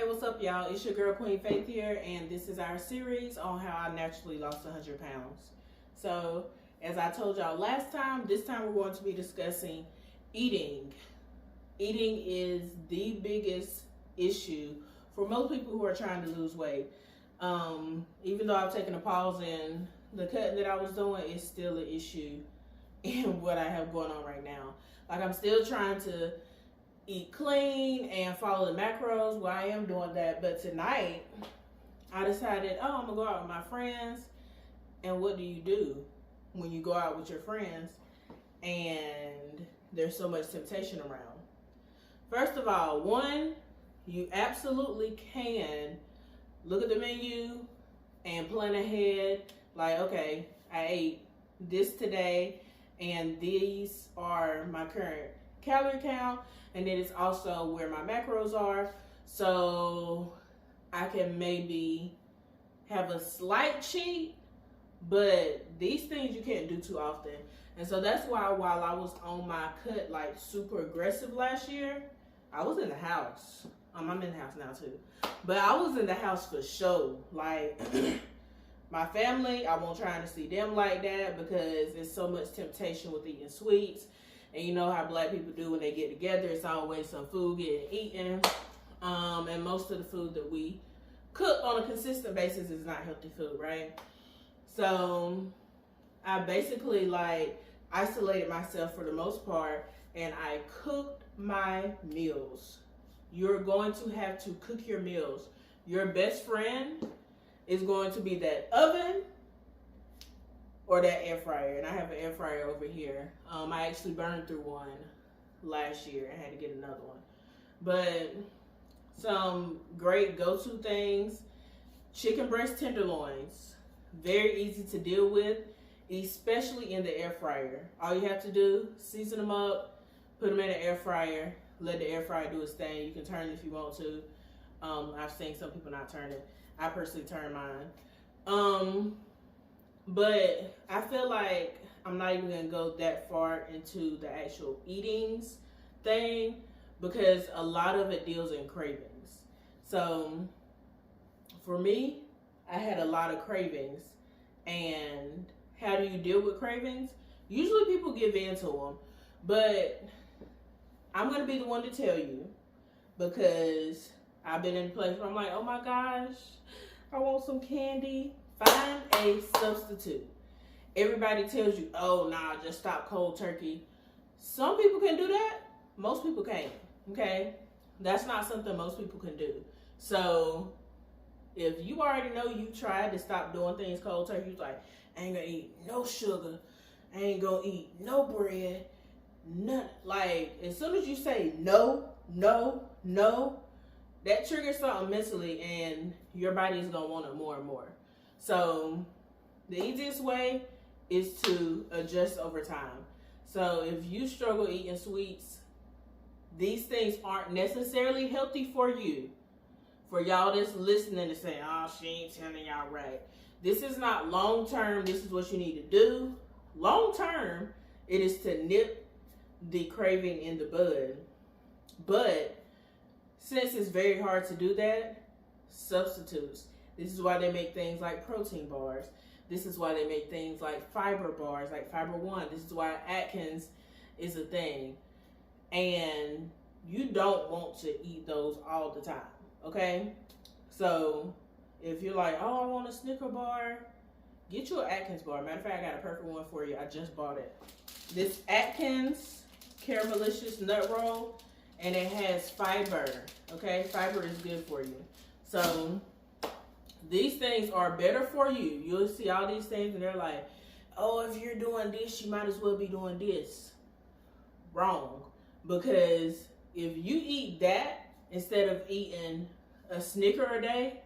what's up, y'all? It's your girl Queen Faith here, and this is our series on how I naturally lost 100 pounds. So, as I told y'all last time, this time we're going to be discussing eating. Eating is the biggest issue for most people who are trying to lose weight. Even though I've taken a pause in the cutting that I was doing, it's still an issue in what I have going on right now. Like, I'm still trying to eat clean and follow the macros. Well, I am doing that, but tonight I decided, I'm gonna go out with my friends. And what do you do when you go out with your friends and there's so much temptation around? First of all, one, you absolutely can look at the menu and plan ahead. Like, okay, I ate this today and these are my current calorie count, and then it's also where my macros are, so I can maybe have a slight cheat, but these things you can't do too often. And so that's why while I was on my cut like super aggressive last year, I was in the house. I'm in the house now too, but I was in the house for show. Like my family, I won't try to see them like that because there's so much temptation with eating sweets. And you know how black people do when they get together, it's always some food getting eaten. And most of the food that we cook on a consistent basis is not healthy food, right? So I basically like isolated myself for the most part, and I cooked my meals. You're going to have to cook your meals. Your best friend is going to be that oven or that air fryer. And I have an air fryer over here. I actually burned through one last year and had to get another one. But some great go-to things: chicken breast tenderloins. Very easy to deal with, especially in the air fryer. All you have to do, season them up, put them in the air fryer, let the air fryer do its thing. You can turn it if you want to. I've seen some people not turn it. I personally turn mine. But I feel like I'm not even going to go that far into the actual eatings thing because a lot of it deals in cravings. So for me, I had a lot of cravings. And how do you deal with cravings? Usually people give in to them. But I'm going to be the one to tell you because I've been in a place where I'm like, oh my gosh, I want some candy. Find a substitute. Everybody tells you, oh, nah, just stop cold turkey. Some people can do that. Most people can't, okay? That's not something most people can do. So if you already know you tried to stop doing things cold turkey, you're like, I ain't gonna eat no sugar. I ain't gonna eat no bread. None. Like, as soon as you say no, no, no, that triggers something mentally and your body is gonna want it more and more. So the easiest way is to adjust over time. So if you struggle eating sweets, these things aren't necessarily healthy for you. For y'all that's listening and saying, oh, she ain't telling y'all right. This is not long term. This is what you need to do. Long term, it is to nip the craving in the bud. But since it's very hard to do that, substitutes. This is why they make things like protein bars. This is why they make things like fiber bars, like Fiber One. This is why Atkins is a thing. And you don't want to eat those all the time, okay? So if you're like, oh, I want a Snicker bar, get you an Atkins bar. Matter of fact, I got a perfect one for you. I just bought it. This Atkins Caramelicious Nut Roll, and it has fiber, okay? Fiber is good for you. So these things are better for you. You'll see all these things and they're like, oh, if you're doing this, you might as well be doing this. Wrong. Because if you eat that instead of eating a Snicker a day,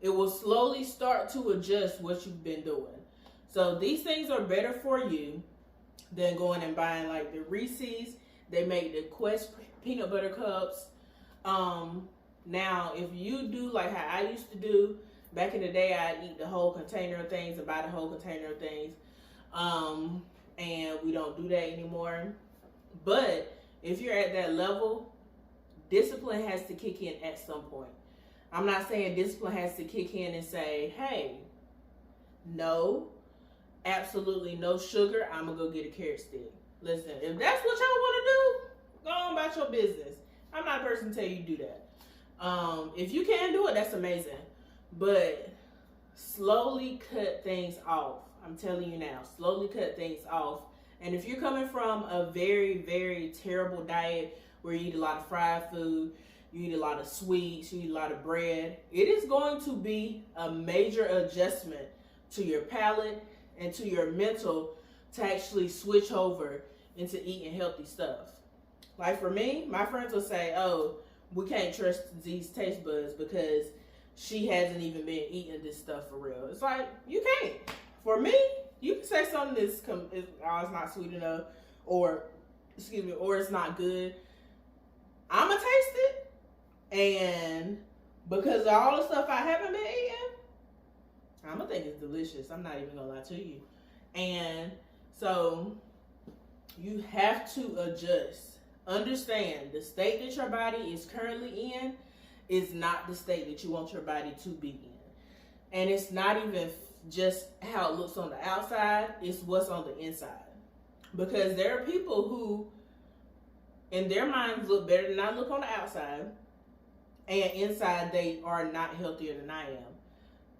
it will slowly start to adjust what you've been doing. So these things are better for you than going and buying like the Reese's. They make the Quest peanut butter cups. Now, if you do like how I used to do, back in the day, I'd eat the whole container of things and buy the whole container of things. And we don't do that anymore. But if you're at that level, discipline has to kick in at some point. I'm not saying discipline has to kick in and say, hey, no, absolutely no sugar, I'm going to go get a carrot stick. Listen, if that's what y'all want to do, go on about your business. I'm not a person to tell you to do that. If you can do it, that's amazing. But slowly cut things off. I'm telling you now, slowly cut things off. And if you're coming from a very, very terrible diet where you eat a lot of fried food, you eat a lot of sweets, you eat a lot of bread, it is going to be a major adjustment to your palate and to your mental to actually switch over into eating healthy stuff. Like for me, my friends will say, oh, we can't trust these taste buds because she hasn't even been eating this stuff for real. It's like, you can't. For me, you can say something is it's not sweet enough, or it's not good. I'ma taste it, and because of all the stuff I haven't been eating, I'ma think it's delicious. I'm not even gonna lie to you. And so you have to adjust. Understand the state that your body is currently in is not the state that you want your body to be in. And it's not even just how it looks on the outside, it's what's on the inside. Because there are people who, in their minds, look better than I look on the outside, and inside they are not healthier than I am.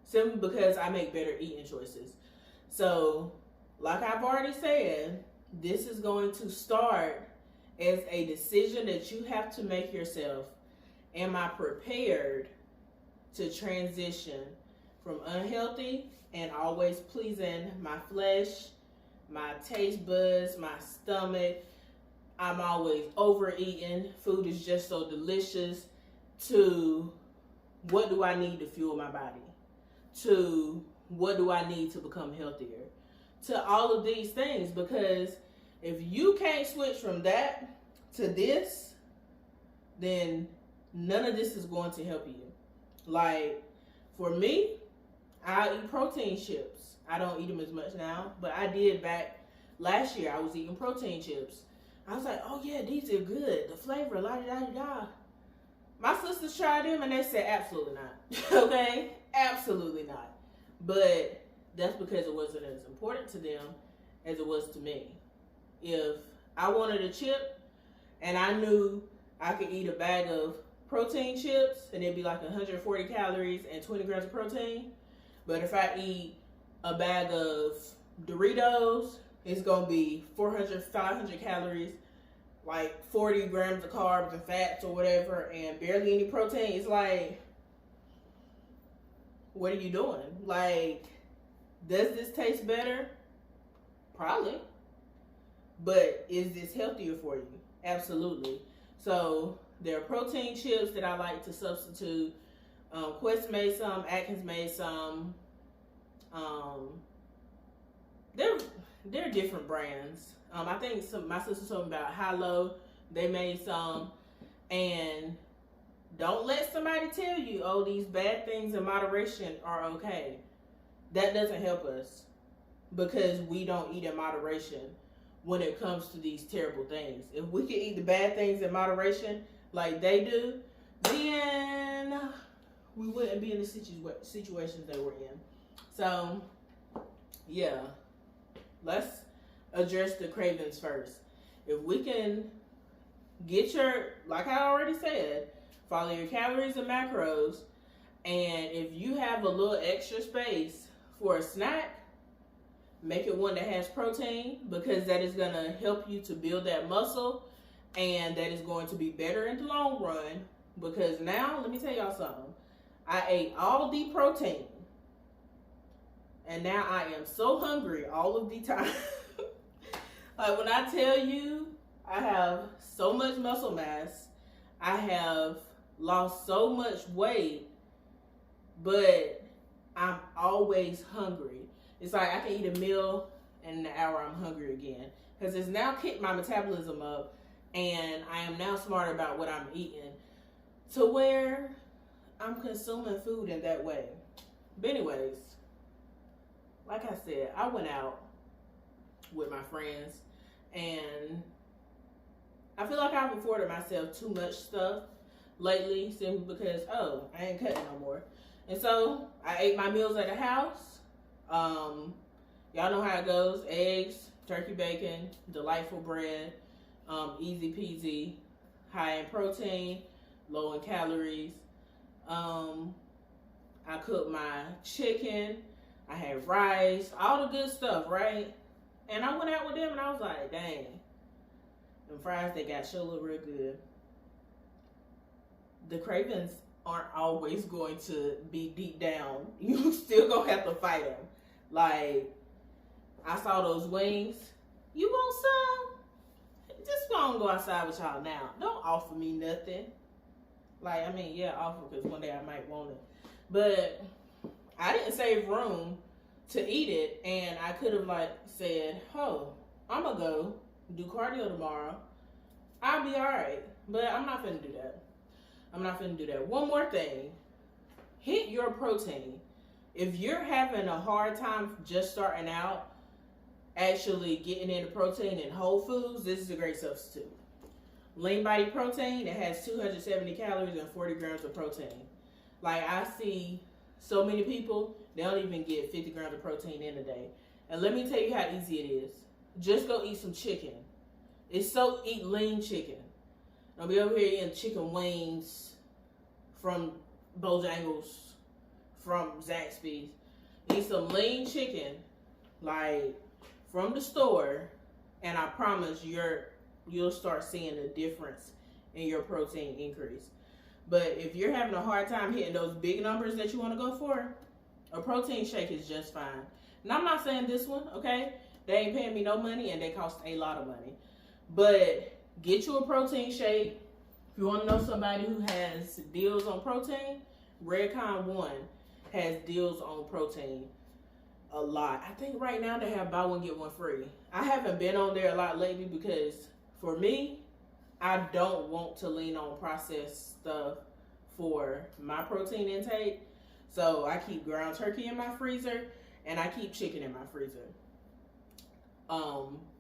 Simply because I make better eating choices. So, like I've already said, this is going to start as a decision that you have to make yourself. Am I prepared to transition from unhealthy and always pleasing my flesh, my taste buds, my stomach? I'm always overeating. Food is just so delicious. To what do I need to fuel my body? To what do I need to become healthier? To all of these things, because if you can't switch from that to this, then none of this is going to help you. Like, for me, I eat protein chips. I don't eat them as much now, but I did back last year. I was eating protein chips. I was like, oh yeah, these are good. The flavor, la-da-da-da-da. My sisters tried them and they said, absolutely not. Okay? Absolutely not. But that's because it wasn't as important to them as it was to me. If I wanted a chip and I knew I could eat a bag of protein chips and it'd be like 140 calories and 20 grams of protein, but if I eat a bag of Doritos, it's going to be 400, 500 calories, like 40 grams of carbs and fats or whatever, and barely any protein. It's like, what are you doing? Like, does this taste better? Probably. But is this healthier for you? Absolutely. So there are protein chips that I like to substitute. Quest made some, Atkins made some. They're different brands. I think my sister told me about Hilo. They made some. And don't let somebody tell you, oh, these bad things in moderation are okay. That doesn't help us, because we don't eat in moderation when it comes to these terrible things. If we can eat the bad things in moderation like they do, then we wouldn't be in the situations that we're in. So, yeah, let's address the cravings first. If we can get like I already said, follow your calories and macros, and if you have a little extra space for a snack, make it one that has protein, because that is going to help you to build that muscle, and that is going to be better in the long run. Because now, let me tell y'all something. I ate all the protein, and now I am so hungry all of the time. Like, when I tell you I have so much muscle mass, I have lost so much weight, but I'm always hungry. It's like I can eat a meal and in an hour I'm hungry again, because it's now kicked my metabolism up, and I am now smart about what I'm eating to where I'm consuming food in that way. But anyways, like I said, I went out with my friends, and I feel like I've afforded myself too much stuff. lately simply because, oh, I ain't cutting no more. And so I ate my meals at the house. Y'all know how it goes: eggs, turkey bacon, delightful bread, easy peasy, high in protein, low in calories. I cooked my chicken. I had rice, all the good stuff, right? And I went out with them and I was like, dang, them fries they got sure look real good. The cravings aren't always going to be deep down. You still gonna have to fight them. Like, I saw those wings. You want some? Just gonna go outside with y'all now. Don't offer me nothing. Like, I mean, yeah, offer because one day I might want it. But I didn't save room to eat it, and I could have like said, oh, I'm gonna go do cardio tomorrow. I'll be all right. But I'm not finna do that. I'm not finna do that. One more thing. Hit your protein. If you're having a hard time just starting out, actually getting into protein in whole foods, this is a great substitute. Lean body protein, it has 270 calories and 40 grams of protein. Like, I see so many people, they don't even get 50 grams of protein in a day. And let me tell you how easy it is. Just go eat some chicken. Eat lean chicken. Don't be over here eating chicken wings from Bojangles, from Zaxby's. Eat some lean chicken, like, from the store, and I promise you'll start seeing a difference in your protein increase. But if you're having a hard time hitting those big numbers that you want to go for, a protein shake is just fine. And I'm not saying this one, okay? They ain't paying me no money and they cost a lot of money. But get you a protein shake. If you want to know somebody who has deals on protein, Redcon 1 has deals on protein a lot. I think right now they have buy one get one free. I haven't been on there a lot lately because for me, I don't want to lean on processed stuff for my protein intake. So I keep ground turkey in my freezer and I keep chicken in my freezer.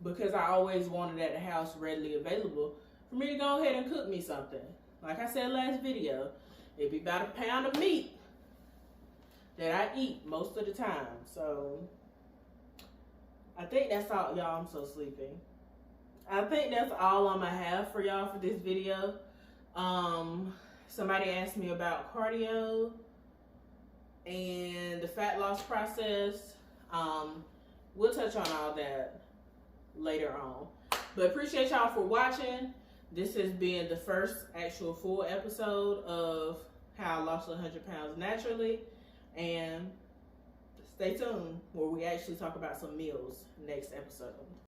Because I always wanted at the house readily available for me to go ahead and cook me something. Like I said last video, it'd be about a pound of meat that I eat most of the time. So I think that's all, y'all. I'm so sleepy. I think that's all I'm gonna have for y'all for this video. Somebody asked me about cardio and the fat loss process. We'll touch on all that later on. But appreciate y'all for watching. This has been the first actual full episode of how I lost 100 pounds naturally. And stay tuned where we actually talk about some meals next episode.